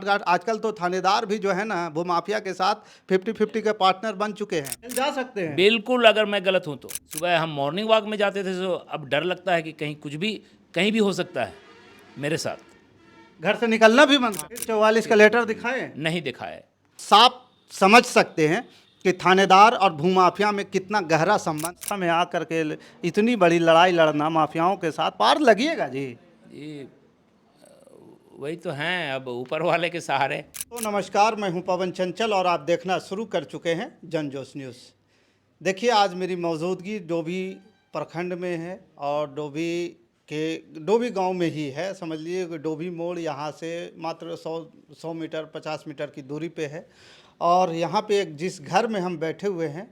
आजकल तो थानेदार भी जो है ना वो माफिया के साथ 50-50 के पार्टनर बन चुके हैं। मिल जा सकते हैं। बिल्कुल, अगर मैं गलत हूँ तो। सुबह हम मॉर्निंग वॉक में जाते थे तो अब डर लगता है कि कहीं कुछ भी कहीं भी हो सकता है मेरे साथ। घर से निकलना भी मना। 44 का लेटर दिखाए नहीं दिखाए। साफ समझ सकते हैं कि थानेदार और भूमाफिया में कितना गहरा संबंध में आकर के इतनी बड़ी लड़ाई लड़ना माफियाओं के साथ पार लगिएगा जी। ये वही तो हैं, अब ऊपर वाले के सहारे। तो नमस्कार, मैं हूं पवन चंचल और आप देखना शुरू कर चुके हैं जनजोश न्यूज़। देखिए, आज मेरी मौजूदगी डोभी प्रखंड में है और डोभी गांव में ही है। समझ लीजिए कि डोभी मोड़ यहाँ से मात्र 100 मीटर 50 मीटर की दूरी पे है। और यहाँ पे जिस घर में हम बैठे हुए हैं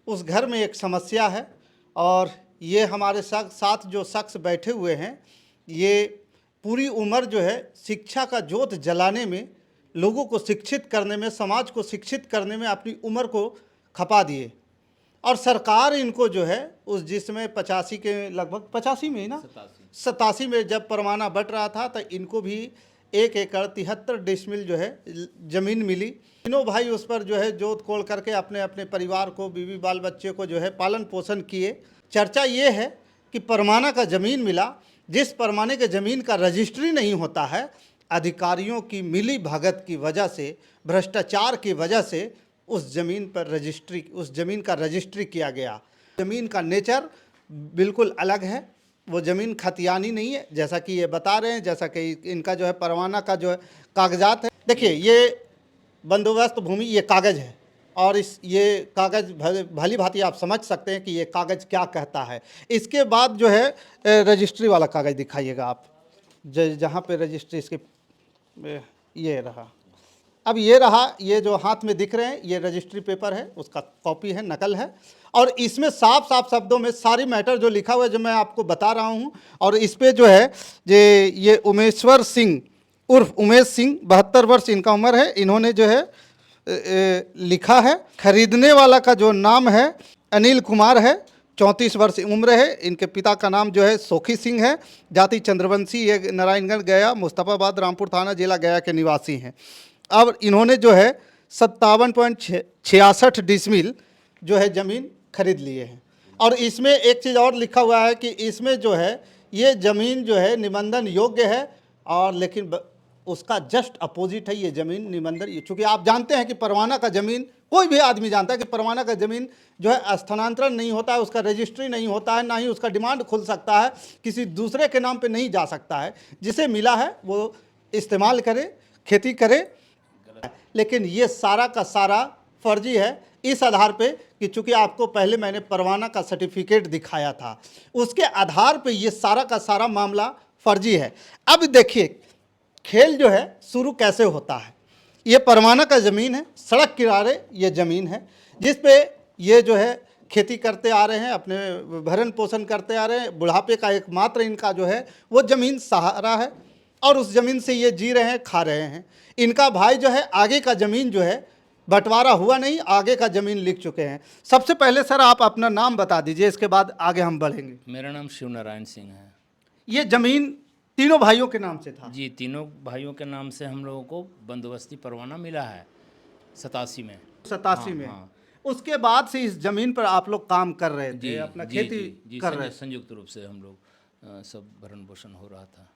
उस घर में एक समस्या है। और ये हमारे साथ जो शख्स बैठे हुए हैं, ये पूरी उम्र जो है शिक्षा का जोत जलाने में, लोगों को शिक्षित करने में, समाज को शिक्षित करने में अपनी उम्र को खपा दिए। और सरकार इनको जो है उस जिसमें 85 के लगभग 85 में ही ना 87 में जब परवाना बट रहा था तो इनको भी 1 एकड़ 73 डिसमिल जो है ज़मीन मिली। तीनों भाई उस पर जो है जोत कोड़ करके अपने अपने परिवार को, बीवी बाल बच्चे को जो है पालन पोषण किए। चर्चा ये है कि परवाना का ज़मीन मिला, जिस परवाने के ज़मीन का रजिस्ट्री नहीं होता है, अधिकारियों की मिली भगत की वजह से, भ्रष्टाचार की वजह से उस ज़मीन का रजिस्ट्री किया गया। ज़मीन का नेचर बिल्कुल अलग है, वो ज़मीन खतियानी नहीं है जैसा कि ये बता रहे हैं, जैसा कि इनका जो है परवाना का जो है कागजात है। देखिए, ये बंदोबस्त भूमि ये कागज़ है और ये कागज़ भली भांति आप समझ सकते हैं कि ये कागज़ क्या कहता है। इसके बाद जो है रजिस्ट्री वाला कागज़ दिखाइएगा आप, जहाँ पे रजिस्ट्री इसके ये रहा। अब ये रहा, ये जो हाथ में दिख रहे हैं ये रजिस्ट्री पेपर है, उसका कॉपी है, नकल है। और इसमें साफ साफ शब्दों में सारी मैटर जो लिखा हुआ है जो मैं आपको बता रहा हूँ। और इस पे जो है ये उमेश्वर सिंह उर्फ उमेश सिंह 72 वर्ष इनका उम्र है। इन्होंने जो है लिखा है। खरीदने वाला का जो नाम है अनिल कुमार है, 34 वर्ष उम्र है। इनके पिता का नाम जो है सोखी सिंह है, जाति चंद्रवंशी, ये नारायणगढ़ गया, मुस्तफ़ाबाद, रामपुर थाना, जिला गया के निवासी हैं। अब इन्होंने जो है 57.66 डिसमिल जो है ज़मीन खरीद लिए हैं। और इसमें एक चीज़ और लिखा हुआ है कि इसमें जो है ये ज़मीन जो है निबंधन योग्य है, और लेकिन उसका जस्ट अपोजिट है ये ज़मीन निबंधन। चूँकि आप जानते हैं कि परवाना का ज़मीन, कोई भी आदमी जानता है कि परवाना का ज़मीन जो है स्थानांतरण नहीं होता है, उसका रजिस्ट्री नहीं होता है, ना ही उसका डिमांड खुल सकता है, किसी दूसरे के नाम पे नहीं जा सकता है। जिसे मिला है वो इस्तेमाल करे, खेती करे। लेकिन ये सारा का सारा फर्जी है इस आधार पे कि चूंकि आपको पहले मैंने परवाना का सर्टिफिकेट दिखाया था, उसके आधार पे ये सारा का सारा मामला फर्जी है। अब देखिए खेल जो है शुरू कैसे होता है। ये परवाना का ज़मीन है, सड़क किनारे ये ज़मीन है जिस पे ये जो है खेती करते आ रहे हैं, अपने भरण पोषण करते आ रहे हैं। बुढ़ापे का एकमात्र इनका जो है वो ज़मीन सहारा है और उस ज़मीन से ये जी रहे हैं, खा रहे हैं। इनका भाई जो है आगे का ज़मीन जो है बंटवारा हुआ नहीं, आगे का ज़मीन लिख चुके हैं। सबसे पहले सर आप अपना नाम बता दीजिए, इसके बाद आगे हम बढ़ेंगे। मेरा नाम शिव नारायण सिंह है। ये ज़मीन तीनों भाइयों के नाम से था? जी, तीनों भाइयों के नाम से हम लोगों को बंदोबस्ती परवाना मिला है 87 में। 87 में। हाँ। उसके बाद से इस ज़मीन पर आप लोग काम कर रहे थे, अपना खेती जी, कर रहे थे। संयुक्त रूप से हम लोग सब भरण पोषण हो रहा था।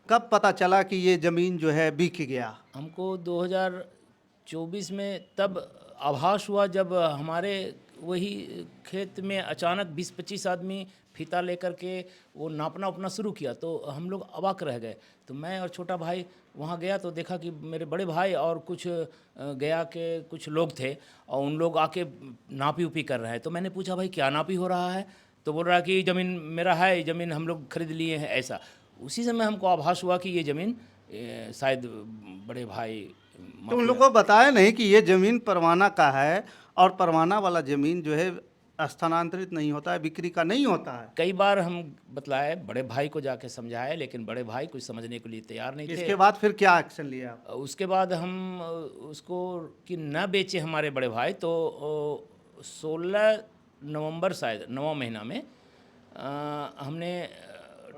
कब पता चला कि ये ज़मीन जो है बिक गया? हमको 2024 में तब आभास हुआ जब हमारे वही खेत में अचानक 20-25 आदमी फीता लेकर के वो नापना उपना शुरू किया, तो हम लोग अवाक रह गए। तो मैं और छोटा भाई वहाँ गया तो देखा कि मेरे बड़े भाई और कुछ गया के कुछ लोग थे और उन लोग आके नापी उपी कर रहे हैं। तो मैंने पूछा भाई क्या नापी हो रहा है? तो बोल रहा कि ज़मीन मेरा है, ज़मीन हम लोग खरीद लिए हैं ऐसा। उसी समय हमको आभास हुआ कि ये ज़मीन शायद बड़े भाई तो उन लोगों को बताया नहीं कि ये ज़मीन परवाना का है और परवाना वाला ज़मीन जो है स्थानांतरित नहीं होता है, बिक्री का नहीं होता है? कई बार हम बतलाए, बड़े भाई को जाके समझाए, लेकिन बड़े भाई कुछ समझने के लिए तैयार नहीं थे। इसके बाद फिर क्या एक्शन लिया आप? उसके बाद हम उसको कि न बेचे हमारे बड़े भाई, तो 16 नवंबर शायद 9वां महीना में हमने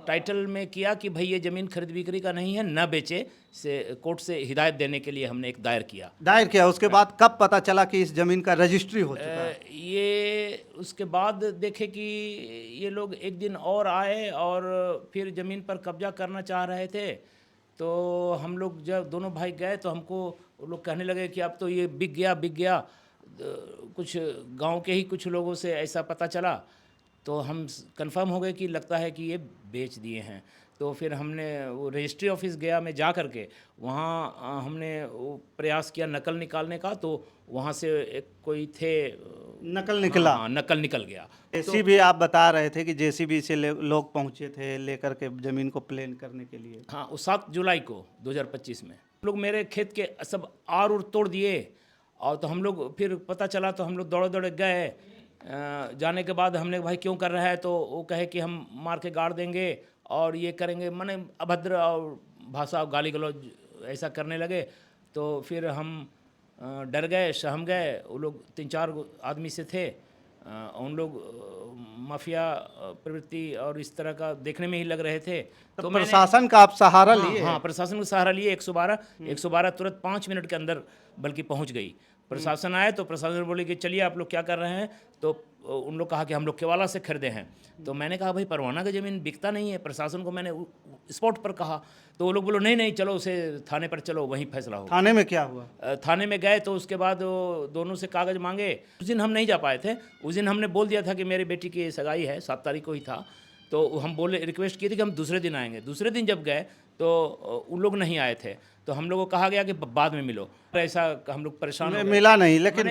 टाइटल में किया कि भाई ये ज़मीन खरीद बिक्री का नहीं है, न बेचे, से कोर्ट से हिदायत देने के लिए हमने एक दायर किया। दायर किया, उसके बाद कब पता चला कि इस जमीन का रजिस्ट्री हो चुका है? ये उसके बाद देखे कि ये लोग एक दिन और आए और फिर ज़मीन पर कब्जा करना चाह रहे थे। तो हम लोग जब दोनों भाई गए तो हमको वो लोग कहने लगे कि अब तो ये बिक गया। कुछ गांव के ही कुछ लोगों से ऐसा पता चला, तो हम कंफर्म हो गए कि लगता है कि ये बेच दिए हैं। तो फिर हमने वो रजिस्ट्री ऑफिस गया मैं जा कर के, वहाँ हमने वो प्रयास किया नकल निकालने का, तो वहाँ से एक कोई थे, नकल निकला? हाँ, नकल निकल गया। जेसीबी आप बता रहे थे कि जेसीबी से लोग पहुंचे थे लेकर के जमीन को प्लेन करने के लिए। हाँ, वो 7 जुलाई को 2025 में लोग मेरे खेत के सब आर उर तोड़ दिए। और तो हम लोग फिर पता चला तो हम लोग दौड़े दौड़े गए। जाने के बाद हमने भाई क्यों कर रहा है, तो वो कहे कि हम मार के गाड़ देंगे और ये करेंगे, माने अभद्र और भाषा और गाली गलौज ऐसा करने लगे। तो फिर हम डर गए, सहम गए। वो लोग 3-4 आदमी से थे, उन लोग माफिया प्रवृत्ति और इस तरह का देखने में ही लग रहे थे। तो प्रशासन का आप सहारा लिए? हाँ, प्रशासन का सहारा लिए। 112 तुरंत 5 मिनट के अंदर बल्कि पहुंच गई। प्रशासन आए तो प्रशासन बोले कि चलिए आप लोग क्या कर रहे हैं, तो उन लोग कहा कि हम लोग केवाला से खरीदे हैं। तो मैंने कहा भाई परवाना का ज़मीन बिकता नहीं है। प्रशासन को मैंने स्पॉट पर कहा, तो वो लोग बोलो नहीं चलो उसे थाने पर चलो, वहीं फैसला होगा। थाने में क्या हुआ? थाने में गए तो उसके बाद वो दोनों से कागज़ मांगे। उस दिन हम नहीं जा पाए थे। उस दिन हमने बोल दिया था कि मेरी बेटी की सगाई है, 7 तारीख को ही था। तो हम बोले, रिक्वेस्ट किए थे कि हम दूसरे दिन आएंगे। दूसरे दिन जब गए तो उन लोग नहीं आए थे। तो हम लोगों को कहा गया कि बाद में मिलो। ऐसा हम लोग परेशान हो गए। मिला नहीं, लेकिन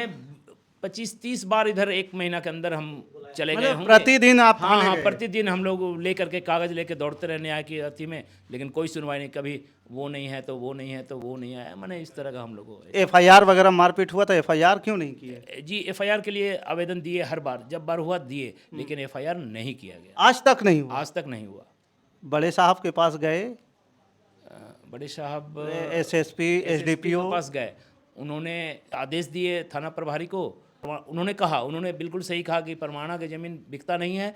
25-30 बार इधर 1 महीना के अंदर हम चले गए होंगे। प्रतिदिन आप हाँ हाँ, प्रतिदिन हम लोग लेकर के कागज़ लेके दौड़ते रहे न्याय की अथी में, लेकिन कोई सुनवाई नहीं। कभी वो नहीं है तो वो नहीं है तो वो नहीं आया, मैंने इस तरह का हम लोगों को। एफआईआर वगैरह मारपीट हुआ, तो एफआईआर क्यों नहीं किए? जी, एफआईआर के लिए आवेदन दिए, हर बार जब बार हुआ दिए, लेकिन एफआईआर नहीं किया गया। आज तक नहीं हुआ? आज तक नहीं हुआ। बड़े साहब के पास गए? बड़े साहब एसएसपी, एसडीपीओ के पास गए, उन्होंने आदेश दिए थाना प्रभारी को। उन्होंने कहा, उन्होंने बिल्कुल सही कहा कि परवाना की ज़मीन बिकता नहीं है।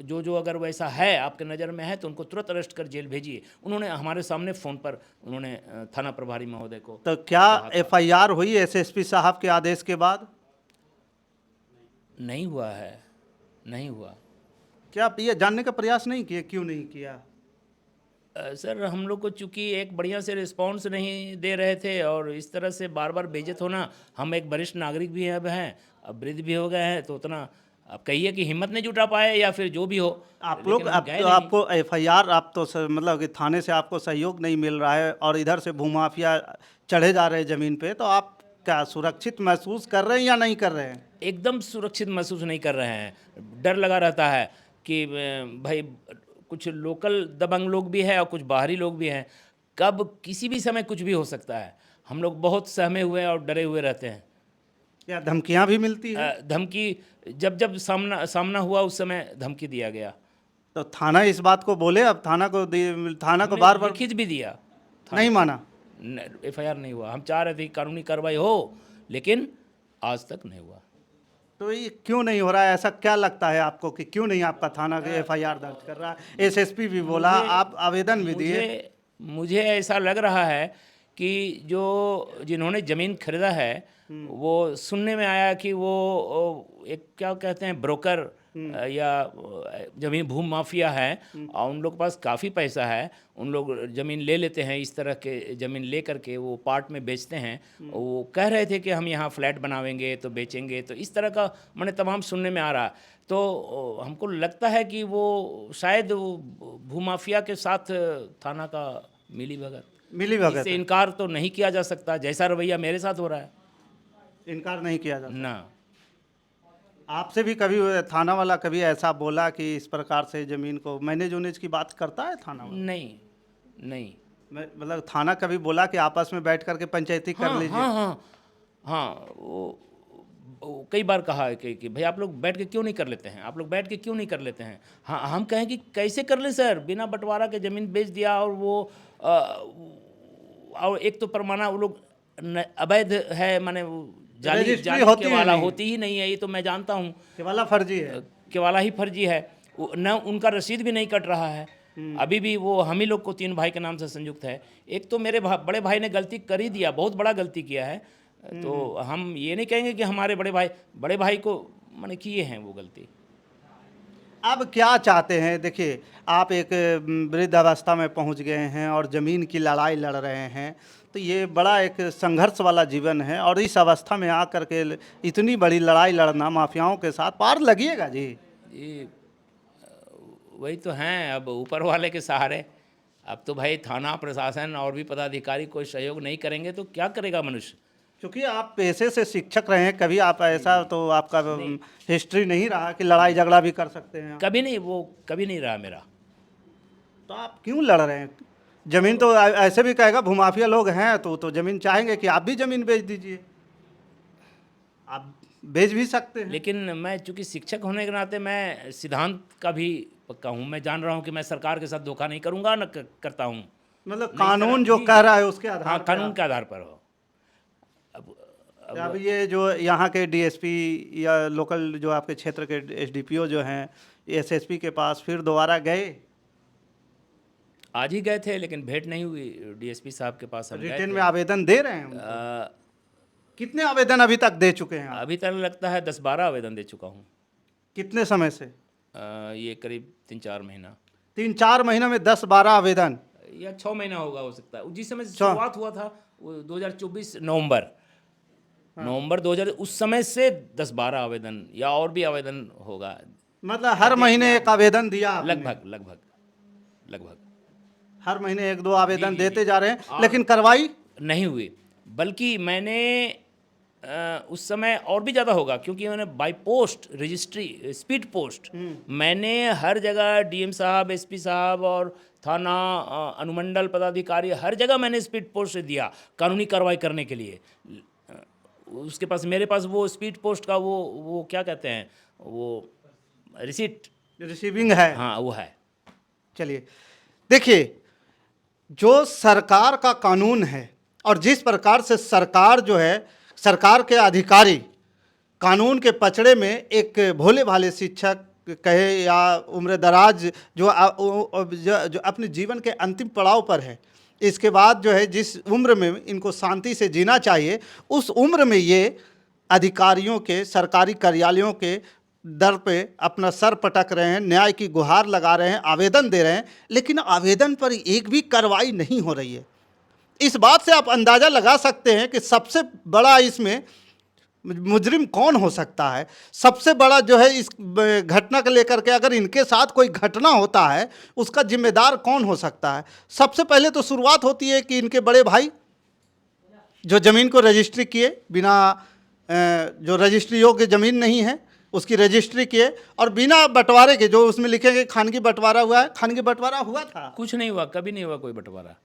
जो अगर वैसा है आपके नज़र में है तो उनको तुरंत अरेस्ट कर जेल भेजिए। उन्होंने हमारे सामने फ़ोन पर उन्होंने थाना प्रभारी महोदय को। तो क्या एफआईआर हुई एसएसपी साहब के आदेश के बाद? नहीं हुआ है, नहीं हुआ। क्या आप ये जानने का प्रयास नहीं किए क्यों नहीं किया? सर, हम लोग को चूँकि एक बढ़िया से रिस्पांस नहीं दे रहे थे और इस तरह से बार बार बेइज्जत होना, हम एक वरिष्ठ नागरिक भी अब हैं, अब वृद्ध भी हो गए हैं, तो उतना आप कहिए कि हिम्मत नहीं जुटा पाए या फिर जो भी हो। आप लोग आपको एफआईआर, आप तो मतलब कि थाने से आपको सहयोग नहीं मिल रहा है और इधर से भूमाफिया चढ़े जा रहे हैं ज़मीन पे, तो आप क्या सुरक्षित महसूस कर रहे हैं या नहीं कर रहे हैं? एकदम सुरक्षित महसूस नहीं कर रहे हैं। डर लगा रहता है कि भाई कुछ लोकल दबंग लोग भी हैं और कुछ बाहरी लोग भी हैं, कब किसी भी समय कुछ भी हो सकता है। हम लोग बहुत सहमे हुए और डरे हुए रहते हैं। क्या धमकियां भी मिलती है? धमकी जब सामना हुआ उस समय धमकी दिया गया। तो थाना इस बात को बोले? अब थाना को बार-बार लिखित भी दिया, नहीं माना? एफआईआर नहीं हुआ। हम चाह रहे थे कानूनी कार्रवाई हो, लेकिन आज तक नहीं हुआ। तो ये क्यों नहीं हो रहा है? ऐसा क्या लगता है आपको कि क्यों नहीं आपका थाना एफआईआर दर्ज कर रहा है? एसएसपी भी बोला, आप आवेदन भी दिए। मुझे ऐसा लग रहा है कि जिन्होंने ज़मीन खरीदा है, वो सुनने में आया कि वो एक क्या कहते हैं ब्रोकर या ज़मीन भूमि माफिया है, और उन लोग के पास काफ़ी पैसा है। उन लोग ज़मीन ले लेते हैं, इस तरह के ज़मीन ले करके वो पार्ट में बेचते हैं। वो कह रहे थे कि हम यहाँ फ्लैट बनावेंगे तो बेचेंगे, तो इस तरह का मैंने तमाम सुनने में आ रहा। तो हमको लगता है कि वो शायद भूमाफिया के साथ थाना का मिली भगत। इससे इनकार तो नहीं किया जा सकता। जैसा रवैया मेरे साथ हो रहा है, इनकार नहीं किया जा सकता ना। आपसे भी कभी थाना वाला कभी ऐसा बोला कि इस प्रकार से ज़मीन को मैनेज होने की बात करता है थाना वाला? नहीं। मतलब थाना कभी बोला कि आपस में बैठ करके पंचायती कर लीजिए? हाँ, वो कई बार कहा है कि भाई आप लोग बैठ के क्यों नहीं कर लेते हैं, आप लोग बैठ के क्यों नहीं कर लेते हैं। हाँ, हम कहें कि कैसे कर ले सर, बिना बंटवारा के ज़मीन बेच दिया, और वो और एक तो परमाना वो लोग अवैध है, माने जाली केवाला होती ही नहीं है, ये तो मैं जानता हूँ। केवाला फर्जी है, केवाला ही फर्जी है। न उनका रसीद भी नहीं कट रहा है। अभी भी वो हम ही लोग को 3 भाई के नाम से संयुक्त है। एक तो मेरे बड़े भाई ने गलती कर ही दिया, बहुत बड़ा गलती किया है। तो हम ये नहीं कहेंगे कि हमारे बड़े भाई को मैंने किए हैं वो गलती। अब क्या चाहते हैं? देखिए, आप एक वृद्ध अवस्था में पहुंच गए हैं और ज़मीन की लड़ाई लड़ रहे हैं, तो ये बड़ा एक संघर्ष वाला जीवन है। और इस अवस्था में आकर के इतनी बड़ी लड़ाई लड़ना माफियाओं के साथ, पार लगिएगा जी। ये वही तो हैं, अब ऊपर वाले के सहारे। अब तो भाई थाना प्रशासन और भी पदाधिकारी कोई सहयोग नहीं करेंगे तो क्या करेगा मनुष्य। क्योंकि आप पेशे से शिक्षक रहे हैं, कभी आप ऐसा तो आपका हिस्ट्री नहीं रहा कि लड़ाई झगड़ा भी कर सकते हैं। कभी नहीं, वो कभी नहीं रहा मेरा। तो आप क्यों लड़ रहे हैं? जमीन तो ऐसे भी कहेगा, भूमाफिया लोग हैं तो जमीन चाहेंगे कि आप भी जमीन बेच दीजिए, आप बेच भी सकते हैं। लेकिन मैं चूंकि शिक्षक होने के नाते मैं सिद्धांत का भी पक्का हूँ। मैं जान रहा हूँ कि मैं सरकार के साथ धोखा नहीं करूँगा, न करता हूँ। मतलब कानून जो कह रहा है उसके आधार हाँ, पर कानून के आधार पर हो। अब ये जो यहाँ के डीएसपी या लोकल जो आपके क्षेत्र के एसडीपीओ जो हैं, एसएसपी के पास फिर दोबारा गए? आज ही गए थे लेकिन भेंट नहीं हुई डीएसपी साहब के पास। हम गए रिटर्न थे। में आवेदन दे रहे हैं उनको? कितने आवेदन अभी तक दे चुके हैं आप? अभी तक लगता है 10-12 आवेदन दे चुका हूँ। कितने समय से? ये करीब 3-4 महीना। 3-4 महीना में 10-12 आवेदन? या 6 महीना होगा, हो सकता है। जिस समय से शुरुआत हुआ था वो 2024 नवंबर 2000, उस समय से 10-12 आवेदन या और भी आवेदन होगा। मतलब हर महीने एक आवेदन दिया आपने? लगभग हर महीने 1-2 आवेदन देते जा रहे हैं, लेकिन कार्रवाई नहीं हुई। बल्कि मैंने उस समय और भी ज़्यादा होगा, क्योंकि मैंने by post registry, speed post, मैंने हर जगह डीएम साहब, एसपी साहब और थाना अनुमंडल पदाधिकारी हर जगह मैंने स्पीड पोस्ट दिया कानूनी कार्रवाई करने के लिए। उसके पास, मेरे पास वो स्पीड पोस्ट का वो क्या कहते हैं, वो रिसीविंग है? हाँ, वो है। चलिए, देखिए, जो सरकार का कानून है और जिस प्रकार से सरकार जो है, सरकार के अधिकारी कानून के पचड़े में एक भोले भाले शिक्षक कहे या उम्रदराज जो अपने जीवन के अंतिम पड़ाव पर है, इसके बाद जो है जिस उम्र में इनको शांति से जीना चाहिए, उस उम्र में ये अधिकारियों के, सरकारी कार्यालयों के दर पे अपना सर पटक रहे हैं, न्याय की गुहार लगा रहे हैं, आवेदन दे रहे हैं, लेकिन आवेदन पर एक भी कार्रवाई नहीं हो रही है। इस बात से आप अंदाज़ा लगा सकते हैं कि सबसे बड़ा इसमें मुजरिम कौन हो सकता है। सबसे बड़ा जो है इस घटना को लेकर के, अगर इनके साथ कोई घटना होता है उसका जिम्मेदार कौन हो सकता है? सबसे पहले तो शुरुआत होती है कि इनके बड़े भाई जो ज़मीन को रजिस्ट्री किए बिना, जो रजिस्ट्री योग्य ज़मीन नहीं है उसकी रजिस्ट्री किए, और बिना बंटवारे के, जो उसमें लिखेंगे खानगी बंटवारा हुआ है, खानगी बंटवारा हुआ था? कुछ नहीं हुआ, कभी नहीं हुआ कोई बंटवारा।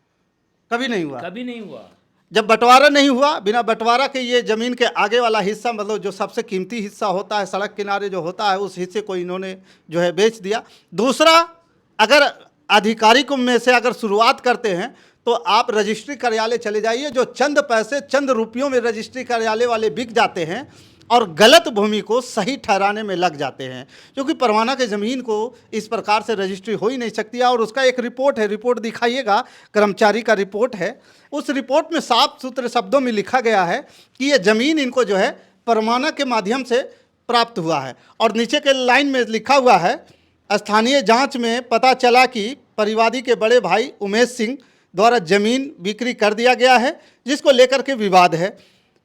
कभी नहीं हुआ? कभी नहीं हुआ। जब बंटवारा नहीं हुआ, बिना बंटवारा के ये ज़मीन के आगे वाला हिस्सा, मतलब जो सबसे कीमती हिस्सा होता है सड़क किनारे जो होता है, उस हिस्से को इन्होंने जो है बेच दिया। दूसरा, अगर अधिकारी को में से अगर शुरुआत करते हैं तो आप रजिस्ट्री कार्यालय चले जाइए, जो चंद पैसे, चंद रुपयों में रजिस्ट्री कार्यालय वाले बिक जाते हैं और गलत भूमि को सही ठहराने में लग जाते हैं। क्योंकि परवाना के ज़मीन को इस प्रकार से रजिस्ट्री हो ही नहीं सकती है। और उसका एक रिपोर्ट है, रिपोर्ट दिखाइएगा, कर्मचारी का रिपोर्ट है। उस रिपोर्ट में साफ सुथरे शब्दों में लिखा गया है कि ये ज़मीन इनको जो है परवाना के माध्यम से प्राप्त हुआ है। और नीचे के लाइन में लिखा हुआ है, स्थानीय जाँच में पता चला कि परिवादी के बड़े भाई उमेश सिंह द्वारा ज़मीन बिक्री कर दिया गया है, जिसको लेकर के विवाद है।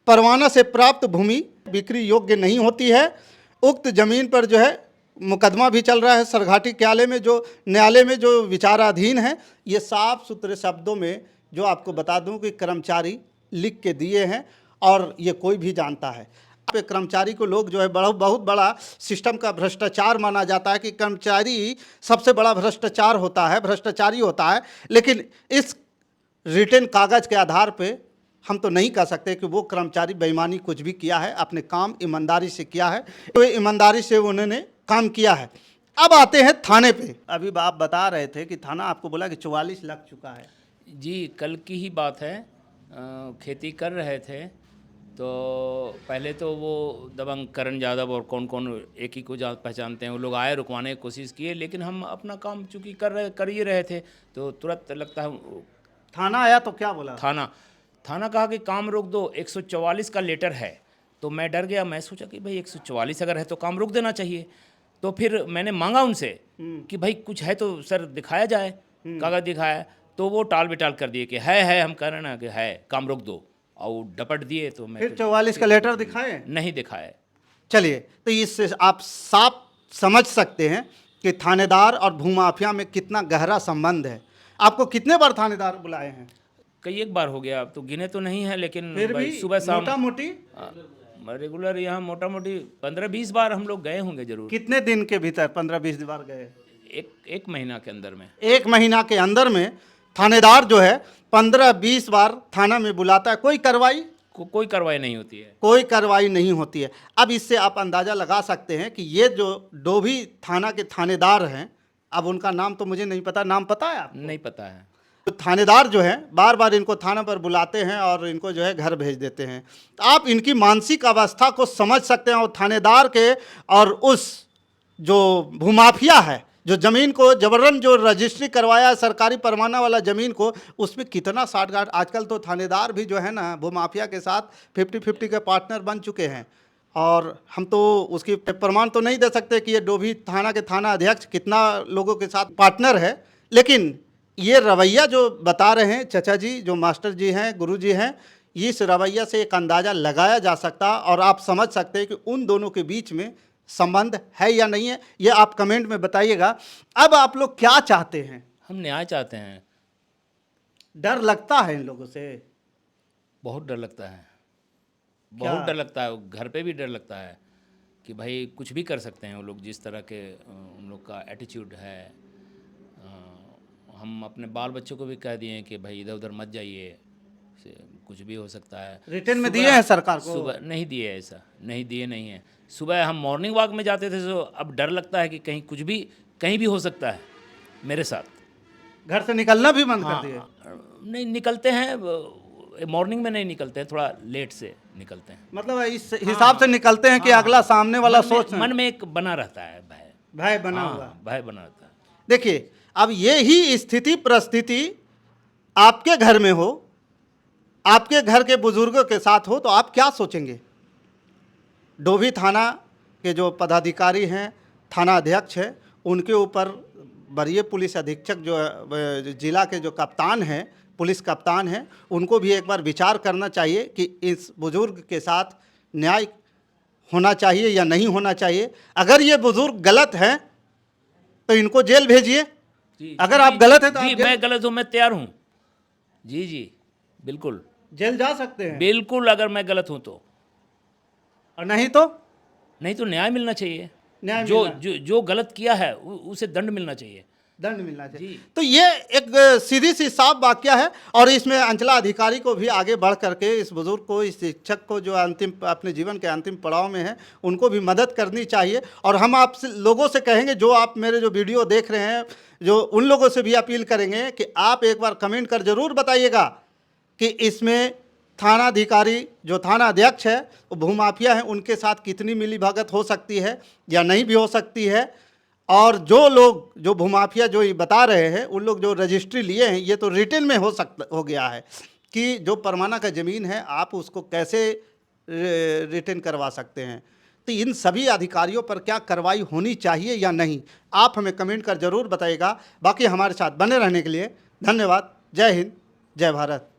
परवाना से प्राप्त भूमि बिक्री योग्य नहीं होती है। उक्त ज़मीन पर जो है मुकदमा भी चल रहा है सरघाटी न्यायालय में जो विचाराधीन है। ये साफ सुथरे शब्दों में जो आपको बता दूं कि कर्मचारी लिख के दिए हैं और ये कोई भी जानता है। पे कर्मचारी को लोग जो है बहुत बड़ा सिस्टम का भ्रष्टाचार माना जाता है कि कर्मचारी सबसे बड़ा भ्रष्टाचार होता है, भ्रष्टाचारी होता है। लेकिन इस रिटर्न कागज़ के आधार पे हम तो नहीं कह सकते कि वो कर्मचारी बेईमानी कुछ भी किया है, अपने काम ईमानदारी से किया है, तो ईमानदारी से उन्होंने काम किया है। अब आते हैं थाने पे। अभी आप बता रहे थे कि थाना आपको बोला कि 44 लग चुका है। जी, कल की ही बात है। खेती कर रहे थे तो पहले तो वो दबंग करण यादव और कौन कौन एक ही को पहचानते हैं, वो लोग आए, रुकवाने की कोशिश किए, लेकिन हम अपना काम चूँकि कर ही रहे थे, तो तुरंत लगता है थाना आया तो क्या बोला? थाना कहा कि काम रोक दो, 144 का लेटर है। तो मैं डर गया, मैं सोचा कि भाई 144 अगर है तो काम रोक देना चाहिए। तो फिर मैंने मांगा उनसे कि भाई कुछ है तो सर दिखाया जाए, कागज़ दिखाया, तो वो टाल बेटाल कर दिए कि है, हम कह रहे हैं ना कि है, काम रोक दो, और वो डपट दिए। तो मैं फिर 44 का लेटर दिखाए? नहीं दिखाए। चलिए, तो इससे आप साफ समझ सकते हैं कि थानेदार और भूमाफिया में कितना गहरा संबंध है। आपको कितने बार थानेदार बुलाए हैं? कई एक बार हो गया, अब तो गिने तो नहीं है, लेकिन फिर भाई भी सुबह शाम मोटा मोटी रेगुलर यहाँ मोटा मोटी 15-20 बार हम लोग गए होंगे जरूर। कितने दिन के भीतर 15-20 बार गए? एक महीना के अंदर में। एक महीना के अंदर में थानेदार जो है 15-20 बार थाना में बुलाता है, कोई कार्रवाई? कोई कार्रवाई नहीं होती है। कोई कार्रवाई नहीं होती है। अब इससे आप अंदाज़ा लगा सकते हैं कि ये जो डोभी थाना के थानेदार हैं, अब उनका नाम तो मुझे नहीं पता, नाम पता है आपको? नहीं पता है। तो थानेदार जो है बार बार इनको थाना पर बुलाते हैं और इनको जो है घर भेज देते हैं। तो आप इनकी मानसिक अवस्था को समझ सकते हैं। और थानेदार के और उस जो भूमाफिया है, जो ज़मीन को जबरन जो रजिस्ट्री करवाया है, सरकारी परवाना वाला ज़मीन को, उसमें कितना साठगांठ। आजकल तो थानेदार भी जो है ना भूमाफिया के साथ 50-50 के पार्टनर बन चुके हैं। और हम तो उसकी प्रमाण तो नहीं दे सकते कि ये डोभी थाना के थाना अध्यक्ष कितना लोगों के साथ पार्टनर है, लेकिन ये रवैया जो बता रहे हैं चचा जी, जो मास्टर जी हैं, गुरु जी हैं, इस रवैया से एक अंदाज़ा लगाया जा सकता और आप समझ सकते हैं कि उन दोनों के बीच में संबंध है या नहीं है। ये आप कमेंट में बताइएगा। अब आप लोग क्या चाहते हैं? हम न्याय चाहते हैं। डर लगता है इन लोगों से? बहुत डर लगता है, बहुत डर लगता है। घर पे भी डर लगता है कि भाई कुछ भी कर सकते हैं वो लोग, जिस तरह के उन लोग का एटीट्यूड है। हम अपने बाल बच्चों को भी कह दिए हैं कि भाई इधर उधर मत जाइए, कुछ भी हो सकता है। रिटर्न में दिए हैं सरकार को? सुबह नहीं दिए, ऐसा नहीं दिए, नहीं है। सुबह हम मॉर्निंग वॉक में जाते थे, तो अब डर लगता है कि कहीं कुछ भी कहीं भी हो सकता है मेरे साथ। घर से निकलना भी बंद कर दिए? नहीं निकलते हैं, मॉर्निंग में नहीं निकलते हैं, थोड़ा लेट से निकलते हैं। मतलब इस हिसाब से निकलते हैं कि अगला सामने वाला सोच, मन में एक बना रहता है भय बना हुआ, भय बना रहता है। देखिए, अब ये ही स्थिति परिस्थिति आपके घर में हो, आपके घर के बुजुर्गों के साथ हो, तो आप क्या सोचेंगे? डोभी थाना के जो पदाधिकारी हैं, थाना अध्यक्ष हैं, उनके ऊपर वरीय पुलिस अधीक्षक जो जिला के जो कप्तान हैं, पुलिस कप्तान हैं, उनको भी एक बार विचार करना चाहिए कि इस बुजुर्ग के साथ न्याय होना चाहिए या नहीं होना चाहिए। अगर ये बुजुर्ग गलत हैं तो इनको जेल भेजिए। अगर आप गलत हैं तो जी, मैं गलत हूँ, मैं तैयार हूँ। जी जी बिल्कुल, जेल जा सकते हैं बिल्कुल, अगर मैं गलत हूँ तो। और नहीं तो न्याय मिलना चाहिए। न्याय जो गलत किया है उसे दंड मिलना चाहिए, दंड मिलना चाहिए। तो ये एक सीधी सी साफ वाक्य है। और इसमें अंचला अधिकारी को भी आगे बढ़ करके इस बुजुर्ग को, इस शिक्षक को जो अंतिम अपने जीवन के अंतिम पड़ाव में है, उनको भी मदद करनी चाहिए। और हम आप लोगों से कहेंगे, जो आप मेरे जो वीडियो देख रहे हैं, जो उन लोगों से भी अपील करेंगे कि आप एक बार कमेंट कर जरूर बताइएगा कि इसमें थानाधिकारी जो थाना अध्यक्ष है, वो भूमाफिया है, उनके साथ कितनी मिलीभगत हो सकती है या नहीं भी हो सकती है। और जो लोग जो भूमाफिया जो ये बता रहे हैं, उन लोग जो रजिस्ट्री लिए हैं, ये तो रिटर्न में हो गया है कि जो परवाना का ज़मीन है आप उसको कैसे रिटर्न करवा सकते हैं। तो इन सभी अधिकारियों पर क्या कार्रवाई होनी चाहिए या नहीं, आप हमें कमेंट कर जरूर बताइएगा। बाकी हमारे साथ बने रहने के लिए धन्यवाद। जय हिंद, जय भारत।